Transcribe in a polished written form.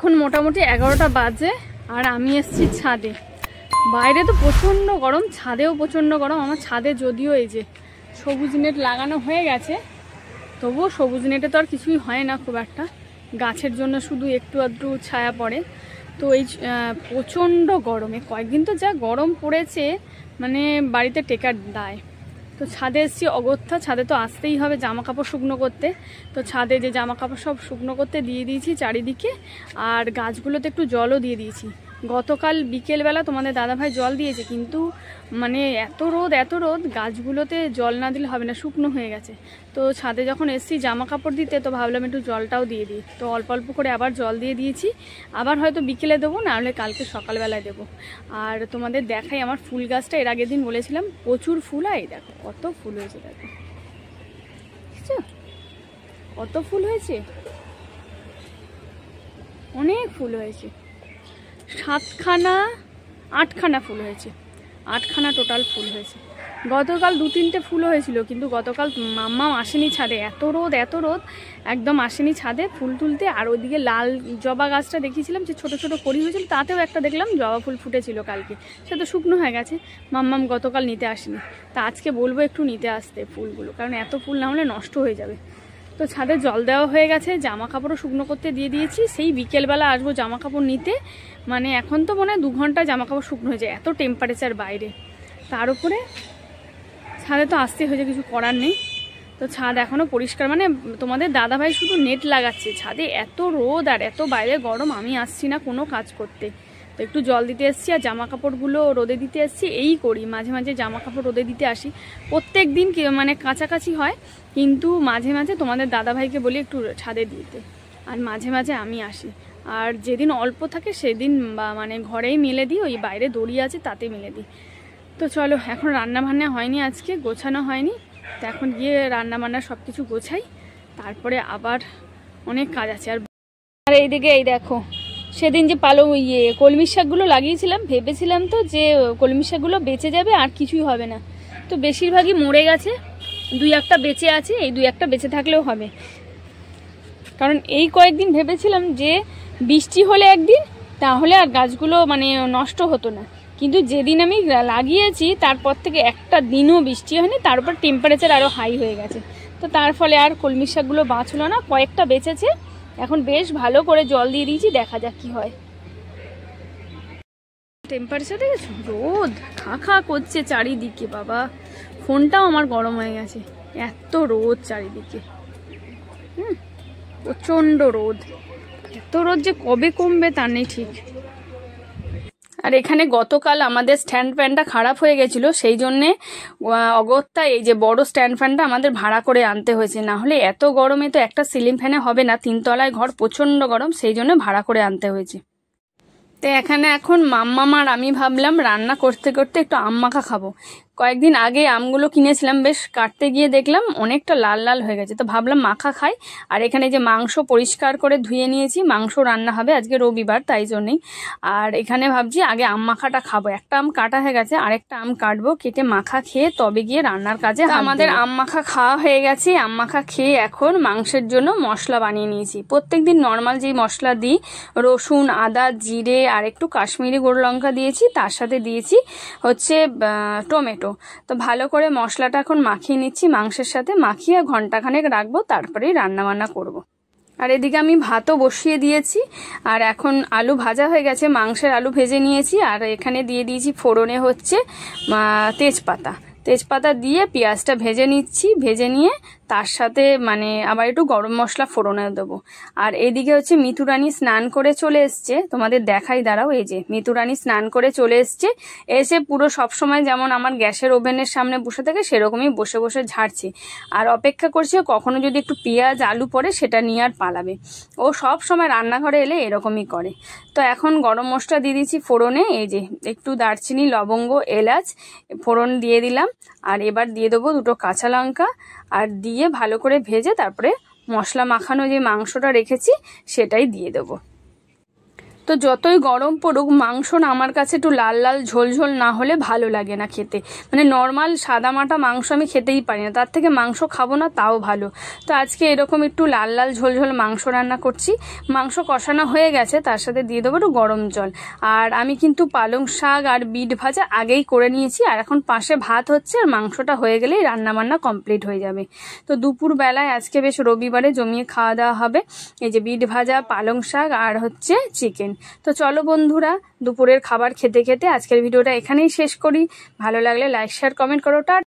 এখন মোটামুটি 11টা বাজে আর আমি এসেছি ছাদে। বাইরে তো প্রচণ্ড গরম, ছাদেও প্রচণ্ড গরম। আমার ছাদে যদিও এই যে সবুজ নেট লাগানো হয়ে গেছে, তবুও সবুজ নেটে তো আর কিছুই হয় না খুব একটা, গাছের জন্য শুধু একটু আধটু ছায়া পড়ে। তো এই প্রচণ্ড গরমে কয়েকদিন তো যা গরম পড়েছে, মানে বাড়িতে টেকার দায়। তো ছাদে এসেছি অগত্যা, ছাদে তো আসতেই হবে জামা কাপড় শুকনো করতে। তো ছাদে যে জামা কাপড় সব শুকনো করতে দিয়ে দিয়েছি চারিদিকে, আর গাছগুলোতে একটু জলও দিয়ে দিয়েছি। গতকাল বিকেলবেলা তোমাদের দাদাভাই জল দিয়েছে, কিন্তু মানে এত রোদ গাছগুলোতে জল না দিলে হবে না, শুকনো হয়ে গেছে। তো ছাদে যখন এসেছি জামা কাপড় দিতে, তো ভাবলাম একটু জলটাও দিয়ে দিই। তো অল্প অল্প করে আবার জল দিয়ে দিয়েছি, আবার হয়তো বিকেলে দেবো, না হলে কালকে সকালবেলায় দেবো। আর তোমাদের দেখাই আমার ফুল গাছটা, এর আগের দিন বলেছিলাম প্রচুর ফুল হয়। দেখো কত ফুল হয়েছে, দেখো বুঝছো কত ফুল হয়েছে, অনেক ফুল হয়েছে। 7খানা 8খানা ফুল হয়েছে, 8খানা টোটাল ফুল হয়েছে। গতকাল 2-3টে ফুল হয়েছিল, কিন্তু গতকাল মাম্মা আসেনি ছাদে, এত রোদ একদম আসেনি ছাদে ফুল তুলতে। আর ওইদিকে লাল জবা গাছটা দেখিয়েছিলাম যে ছোট ছোট কড়ি হয়েছিল, তাতেও একটা দেখলাম জবা ফুল ফুটেছিল কালকে, সে তো শুকনো হয়ে গেছে। মাম্মাম গতকাল নিতে আসেনি, তা আজকে বলবো একটু নিতে আসতে ফুলগুলো, কারণ এত ফুল না হলে নষ্ট হয়ে যাবে। তো ছাদে জল দেওয়া হয়ে গেছে, জামা কাপড়ও শুকনো করতে দিয়ে দিয়েছি। সেই বিকেলবেলা আসবো জামা কাপড় নিতে, মানে এখন তো মনে হয় 2 ঘন্টায় জামা কাপড় শুকনো হয়ে যায়, এত টেম্পারেচার বাইরে। তার উপরে ছাদে তো আসতে হয়েছে, কিছু করার নেই। তো ছাদ এখনও পরিষ্কার, মানে তোমাদের দাদাভাই শুধু নেট লাগাচ্ছে, ছাদে এত রোদ আর এত বাইরে গরম, আমি আসছি না কোনো কাজ করতে। তো একটু জল দিতে এসেছি আর জামা কাপড়গুলো রোদে দিতে এসেছি, এই করি মাঝে মাঝে জামা কাপড় রোদে দিতে আসি। প্রত্যেক দিন মানে কাছাকাছি হয়, কিন্তু মাঝে মাঝে তোমাদের দাদাভাইকে বলি একটু ছাদে দিতে, আর মাঝে মাঝে আমি আসি। আর যেদিন অল্প থাকে সেদিন মানে ঘরেই মেলে দিই, ওই বাইরে দড়ি আছে তাতে মেলে দিই। তো চলো, এখন রান্না বান্না হয়নি, আজকে গোছানো হয়নি, তো এখন গিয়ে রান্না বান্না সব কিছু গোছাই, তারপরে আবার অনেক কাজ আছে। আর এইদিকে এই দেখো, সেদিন যে কলমি শাকগুলো লাগিয়েছিলাম, ভেবেছিলাম তো যে কলমি শাকগুলো বেঁচে যাবে আর কিছুই হবে না, তো বেশিরভাগই মরে গেছে, 2-1টা বেঁচে আছে। এই 2-1টা বেঁচে থাকলেও হবে, কারণ এই কয়েকদিন ভেবেছিলাম যে বৃষ্টি হলে একদিন তাহলে আর গাছগুলো মানে নষ্ট হতো না, কিন্তু যেদিন আমি লাগিয়েছি তারপর থেকে একটা দিনও বৃষ্টি হয়নি, তার উপর টেম্পারেচার আরও হাই হয়ে গেছে। তো তার ফলে আর কলমি শাকগুলো বাঁচলো না, কয়েকটা বেঁচেছে। এখন বেশ ভালো করে জল দিয়ে দিয়েছি, দেখা যাক কি হয়। টেম্পারেচার দেখেছো, রোদ খা করছে চারিদিকে, বাবা ফোনটাও আমার গরম হয়ে গেছে, এত রোদ চারিদিকে। প্রচণ্ড রোদ, এত রোদ যে কবে কমবে তার নেই ঠিক। আর এখানে গতকাল আমাদের স্ট্যান্ড ফ্যানটা খারাপ হয়ে গেছিলো, সেই জন্যে অগত্যা এই যে বড় স্ট্যান্ড ফ্যানটা আমাদের ভাড়া করে আনতে হয়েছে, না হলে এত গরমে তো একটা সিলিং ফ্যানে হবে না, 3তলায় ঘর, প্রচণ্ড গরম, সেই জন্য ভাড়া করে আনতে হয়েছে। তো এখানে এখন মাম্মাম আর আমি ভাবলাম রান্না করতে করতে একটু আম মাখা খাবো। কয়েকদিন আগে আমগুলো কিনেছিলাম, বেশ কাটতে গিয়ে দেখলাম অনেকটা লাল লাল হয়ে গেছে, তো ভাবলাম মাখা খাই। আর এখানে যে মাংস পরিষ্কার করে ধুয়ে নিয়েছি, মাংস রান্না হবে আজকে রবিবার, তাই জন্যই। আর এখানে ভাবছি আগে আম মাখাটা খাবো, একটা আম কাটা হয়ে গেছে, আরেকটা আম কাটবো, কেটে মাখা খেয়ে তবে গিয়ে রান্নার কাজে। আমাদের আম মাখা খাওয়া হয়ে গেছে, আম মাখা খেয়ে এখন মাংসের জন্য মশলা বানিয়ে নিয়েছি। প্রত্যেকদিন নর্মাল যেই মশলা দিই, রসুন, আদা, জিরে আর একটু কাশ্মীরি গুঁড়ো লঙ্কা দিয়েছি, তার সাথে দিয়েছি হচ্ছে টমেটো। তো ভালো করে মশলাটা এখন মাখিয়ে নিচ্ছি, মাংসের সাথে মাখিয়ে ঘন্টাখানেক রাখবো, তারপরেই রান্না বান্না করব। আর এদিকে আমি ভাতও বসিয়ে দিয়েছি, আর এখন আলু ভাজা হয়ে গেছে, মাংসের আলু ভেজে নিয়েছি। আর এখানে দিয়ে দিয়েছি ফোড়নে হচ্ছে তেজপাতা দিয়ে পেঁয়াজটা ভেজে নিচ্ছি, ভেজে নিয়ে তার সাথে মানে আবার একটু গরম মশলা ফোড়নে দেবো। আর এদিকে হচ্ছে মিতুরানি স্নান করে চলে এসছে, তোমাদের দেখাই, দাঁড়াও, এই যে মিতুরানি স্নান করে চলে এসছে, এসে পুরো সবসময় যেমন আমার গ্যাসের ওভেনের সামনে বসে থাকে সেরকমই বসে বসে ঝাড়ছে, আর অপেক্ষা করছে কখনো যদি একটু পেঁয়াজ আলু পড়ে সেটা নিয়ে আর পালাবে। ও সব সময় রান্নাঘরে এলে এরকমই করে। তো এখন গরম মশলা দিয়ে দিচ্ছি ফোড়নে, এই যে একটু দারচিনি, লবঙ্গ, এলাচ ফোড়ন দিয়ে দিলাম। আর এবার দিয়ে দেবো 2টো কাঁচা লঙ্কা, আর দিয়ে ভালো করে ভেজে তারপরে মশলা মাখানো যে মাংসটা রেখেছি সেটাই দিয়ে দেবো। তো যতই গরম পড়ুক মাংস না আমার কাছে একটু লাল লাল ঝোল ঝোল না হলে ভালো লাগে না খেতে। মানে নর্মাল সাদামাটা মাংস আমি খেতেই পারি না, তার থেকে মাংস খাবো না তাও ভালো। তো আজকে এরকম একটু লাল লাল ঝোল ঝোল মাংস রান্না করছি। মাংস কষানো হয়ে গেছে, তার সাথে দিয়ে দেবো একটু গরম জল। আর আমি কিন্তু পালং শাক আর বিট ভাজা আগেই করে নিয়েছি, আর এখন পাশে ভাত হচ্ছে, আর মাংসটা হয়ে গেলেই রান্নাবান্না কমপ্লিট হয়ে যাবে। তো দুপুর বেলায় আজকে বেশ রবিবারে জমিয়ে খাওয়া দাওয়া হবে। এই যে বিট ভাজা, পালং শাক আর হচ্ছে চিকেন। তো চলো বন্ধুরা, দুপুরের খাবার খেতে খেতে আজকের ভিডিওটা এখানেই শেষ করি। ভালো লাগলে লাইক শেয়ার কমেন্ট করো।